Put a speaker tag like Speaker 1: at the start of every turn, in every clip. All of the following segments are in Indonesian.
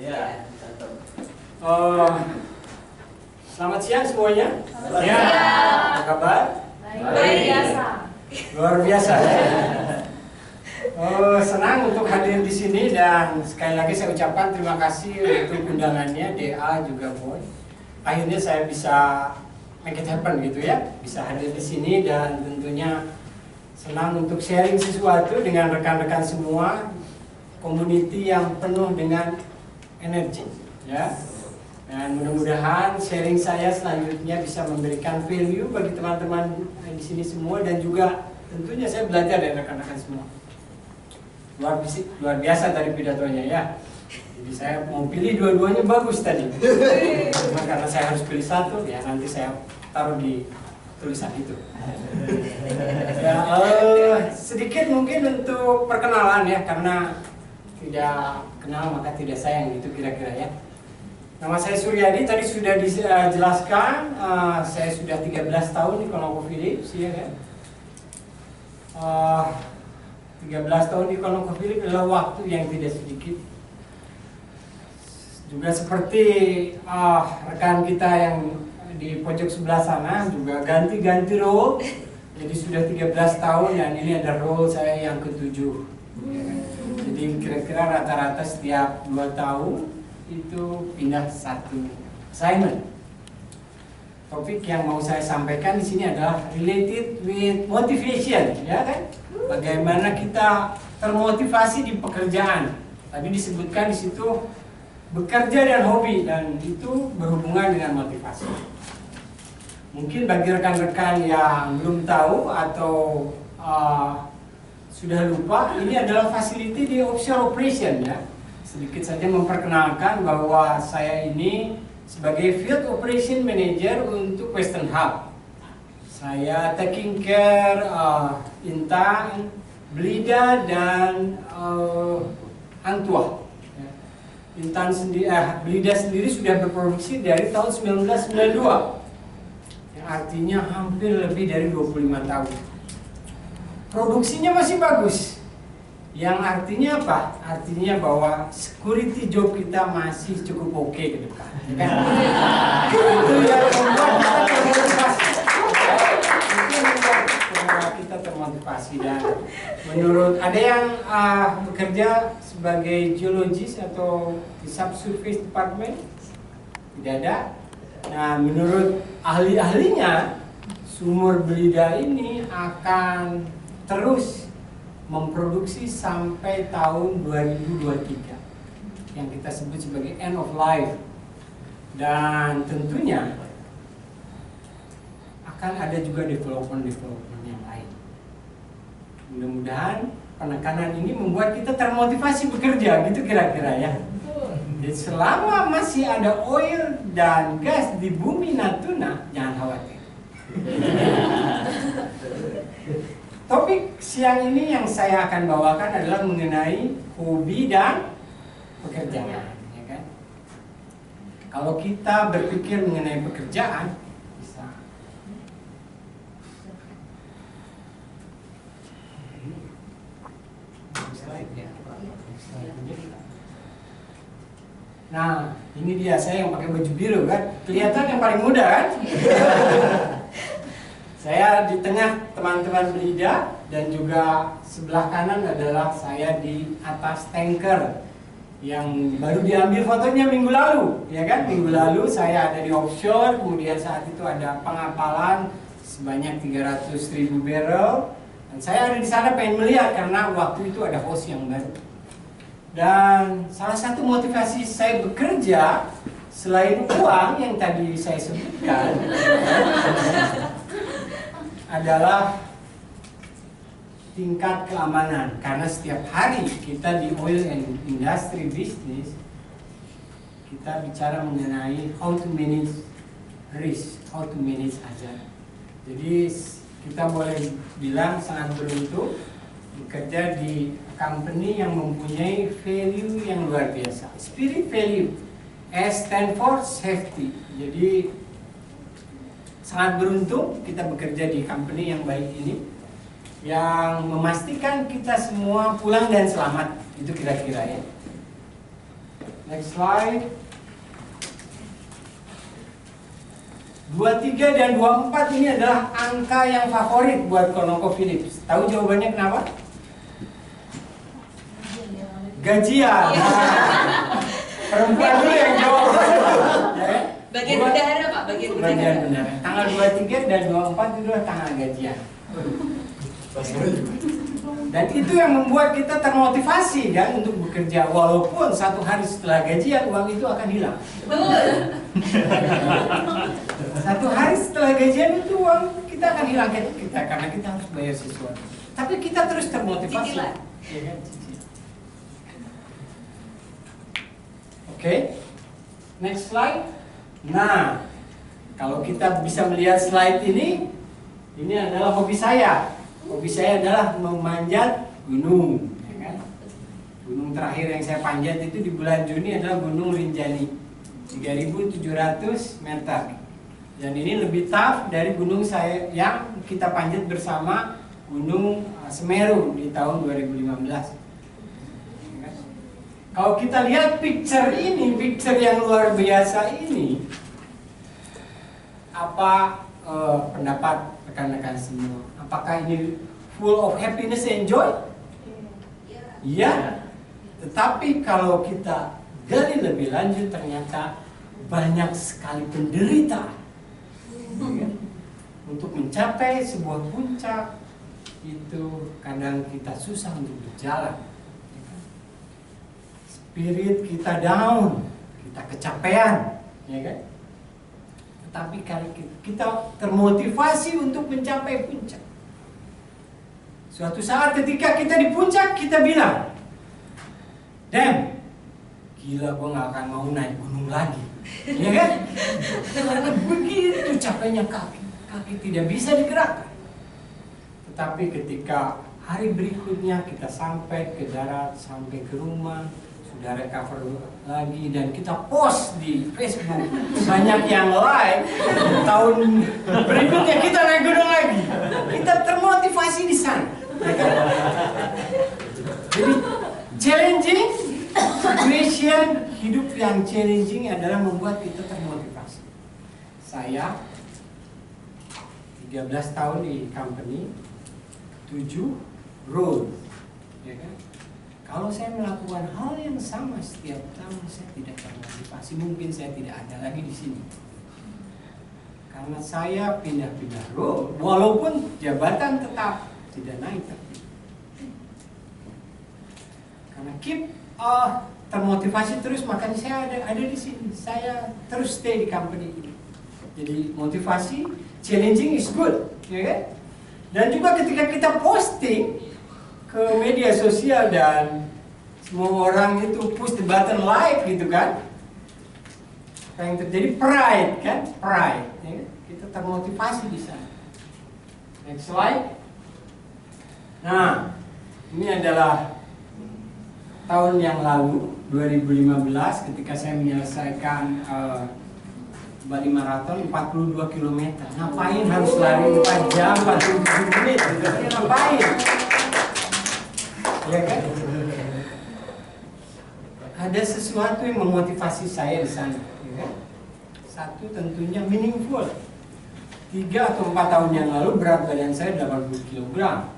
Speaker 1: Ya.
Speaker 2: Selamat siang semuanya.
Speaker 1: Selamat
Speaker 2: Ya.
Speaker 1: siang.
Speaker 2: Apa kabar?
Speaker 1: Baik biasa.
Speaker 2: Luar biasa ya. Senang untuk hadir di sini dan sekali lagi saya ucapkan terima kasih untuk undangannya DA juga Boy. Akhirnya saya bisa make it happen gitu ya, bisa hadir di sini dan tentunya senang untuk sharing sesuatu dengan rekan-rekan semua, community yang penuh dengan energi ya. Dan mudah-mudahan sharing saya selanjutnya bisa memberikan value bagi teman-teman di sini semua dan juga tentunya saya belajar dari rekan-rekan semua. Luar biasa tadi pidatonya ya. Jadi saya mau pilih dua-duanya bagus tadi. Cuma karena saya harus pilih satu, ya nanti saya taruh di tulisan itu. Ya, sedikit mungkin untuk perkenalan ya, karena tidak kenal maka tidak sayang gitu kira-kira ya. Nama saya Suryadi, tadi sudah dijelaskan, saya sudah 13 tahun di ConocoPhillips ya kan. 13 tahun di ConocoPhillips adalah waktu yang tidak sedikit. Juga seperti rekan kita yang di pojok sebelah sana juga ganti-ganti role. Jadi sudah 13 tahun dan ini ada role saya yang ke-7. Jadi kira-kira rata-rata setiap 2 tahun itu pindah satu assignment. Topik yang mau saya sampaikan di sini adalah related with motivation, ya kan? Bagaimana kita termotivasi di pekerjaan. Tadi disebutkan di situ bekerja dan hobi, dan itu berhubungan dengan motivasi. Mungkin bagi rekan-rekan yang belum tahu atau sudah lupa, ini adalah facility di offshore operation ya. Sedikit saja memperkenalkan bahwa saya ini sebagai Field Operation Manager untuk Western Hub. Saya taking care Intan, Blida dan Hangtua. Intan sendiri, Blida sendiri sudah berproduksi dari tahun 1992. Yang artinya hampir lebih dari 25 tahun. Produksinya masih bagus. Yang artinya apa? Artinya bahwa security job kita masih cukup oke ke depan. Kan? Itu yang membuat kita termotivasi. Dan menurut ada yang bekerja sebagai geologis atau di subsurface department, tidak ada. Nah, menurut ahli-ahlinya sumur Blida ini akan terus memproduksi sampai tahun 2023 yang kita sebut sebagai end of life, dan tentunya akan ada juga development yang lain. Mudah-mudahan penekanan ini membuat kita termotivasi bekerja gitu kira-kira ya. Jadi selama masih ada oil dan gas di bumi Natuna, jangan khawatir. Topik siang ini yang saya akan bawakan adalah mengenai hobi dan pekerjaan, ya kan? Kalau kita berpikir mengenai pekerjaan, bisa. Nah, ini dia saya yang pakai baju biru kan, kelihatan yang paling muda kan? Saya di tengah teman-teman Blida dan juga sebelah kanan adalah saya di atas tanker yang baru diambil fotonya minggu lalu, ya kan? Minggu lalu saya ada di offshore, kemudian saat itu ada pengapalan sebanyak 300.000 barrel, dan saya ada di sana pengen melihat karena waktu itu ada host yang baru. Dan salah satu motivasi saya bekerja selain uang yang tadi saya sebutkan adalah tingkat keamanan, karena setiap hari kita di oil and industry business kita bicara mengenai how to manage risk, how to manage hazard. Jadi kita boleh bilang sangat beruntung bekerja di company yang mempunyai value yang luar biasa. Spirit value, S stand for safety. Jadi sangat beruntung kita bekerja di company yang baik ini, yang memastikan kita semua pulang dan selamat. Itu kira-kira ya. Next slide. 23 dan 24 ini adalah angka yang favorit buat ConocoPhillips. Tahu jawabannya kenapa? Gajian. Perempuan dulu yang jawab.
Speaker 1: Bagian bendahara Pak, bagian
Speaker 2: bendahara. Tanggal 23 dan 24 itu adalah tanggal gajian. Dan itu yang membuat kita termotivasi kan untuk bekerja, walaupun satu hari setelah gajian uang itu akan hilang.
Speaker 1: Betul.
Speaker 2: Satu hari setelah gajian itu uang kita akan hilang kita karena kita harus bayar sesuatu. Tapi kita terus termotivasi.
Speaker 1: Cicilan.
Speaker 2: Ya kan? Cicilan. Oke. Next slide. Nah, kalau kita bisa melihat slide ini adalah hobi saya. Hobi saya adalah memanjat gunung, ya kan? Gunung terakhir yang saya panjat itu di bulan Juni adalah Gunung Rinjani, 3.700 meter. Dan ini lebih tough dari gunung saya yang kita panjat bersama, Gunung Semeru di tahun 2015. Ya kan? Kalau kita lihat picture ini, picture yang luar biasa ini, apa pendapat rekan-rekan semua? Apakah ini full of happiness and joy? Iya. Tetapi kalau kita gali lebih lanjut ternyata banyak sekali penderitaan. Ya. Untuk mencapai sebuah puncak itu kadang kita susah untuk berjalan. Spirit kita down, kita kecapean, ya kan? Tetapi kalau kita termotivasi untuk mencapai puncak. Suatu saat ketika kita di puncak, kita bilang, "Damn, gila gue gak akan mau naik gunung lagi." Ya kan? Karena begitu capeknya kaki tidak bisa digerakkan. Tetapi ketika hari berikutnya kita sampai ke darat, sampai ke rumah, sudah recover lagi dan kita post di Facebook, banyak yang like, tahun berikutnya kita naik gunung lagi. Kita termotivasi di sana. Jadi challenging situation, hidup yang challenging adalah membuat kita termotivasi. Saya 13 tahun di company, 7 role, ya kan? Kalau saya melakukan hal yang sama setiap tahun, saya tidak termotivasi. Mungkin saya tidak ada lagi di sini. Karena saya pindah-pindah role, walaupun jabatan tetap tidak naik, tapi karena keep termotivasi terus, makanya saya ada di sini. Saya terus stay di company ini. Jadi motivasi, challenging is good, ya kan? Dan juga ketika kita posting ke media sosial dan semua orang itu push the button like gitu kan, apa yang terjadi? Pride kan? Pride, ya kan? Kita termotivasi di sana. Next slide. Nah, ini adalah tahun yang lalu, 2015, ketika saya menyelesaikan Bali Marathon 42 km. Ngapain harus lari 4 jam, 47 menit? Ngapain? Ya kan? Ada sesuatu yang memotivasi saya di sana. Ya kan? Satu tentunya meaningful. 3 atau 4 tahun yang lalu berat badan saya 80 kg.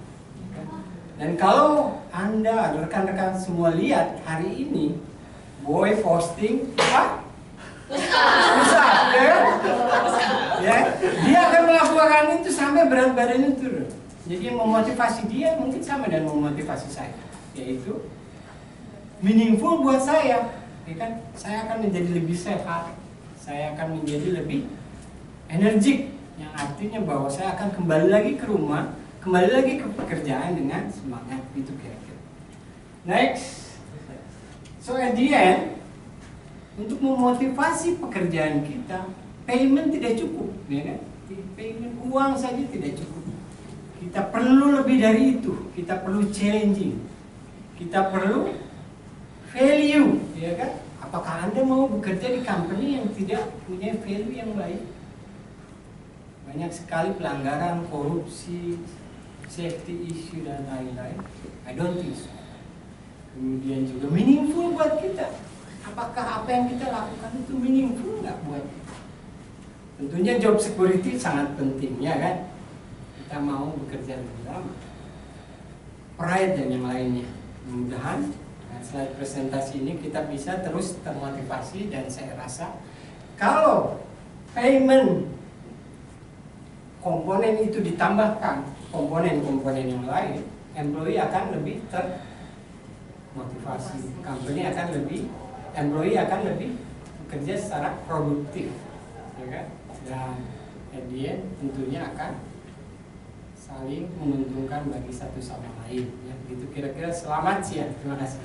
Speaker 2: Dan kalau Anda, rekan-rekan semua lihat hari ini, boy posting apa? Pusat, ya? Ya, dia akan melakukan itu sampai berat badannya turun. Jadi yang memotivasi dia mungkin sama dan memotivasi saya, yaitu meaningful buat saya. Ya kan? Saya akan menjadi lebih sehat, saya akan menjadi lebih energik, yang artinya bahwa saya akan kembali lagi ke rumah, kembali lagi ke pekerjaan dengan semangat, itu kira-kira. Next. So at the end, untuk memotivasi pekerjaan kita, payment tidak cukup, ya kan? Payment uang saja tidak cukup. Kita perlu lebih dari itu. Kita perlu challenging. Kita perlu value, ya kan? Apakah Anda mau bekerja di company yang tidak punya value yang baik? Banyak sekali pelanggaran, korupsi, safety issue dan lain-lain. I don't think so. Kemudian juga meaningful buat kita. apakah apa yang kita lakukan itu meaningful nggak buat? Tentunya job security sangat penting, ya kan? Kita mau bekerja lebih lama. Pride dan yang lainnya. Mudah-mudahan slide presentasi ini kita bisa terus termotivasi, dan saya rasa kalau payment komponen itu ditambahkan komponen-komponen yang lain, employee akan lebih termotivasi, employee akan lebih bekerja secara produktif, ya kan? Dan at the end tentunya akan saling menguntungkan bagi satu sama lain, ya. Begitu kira-kira. Selamat siang, terima kasih.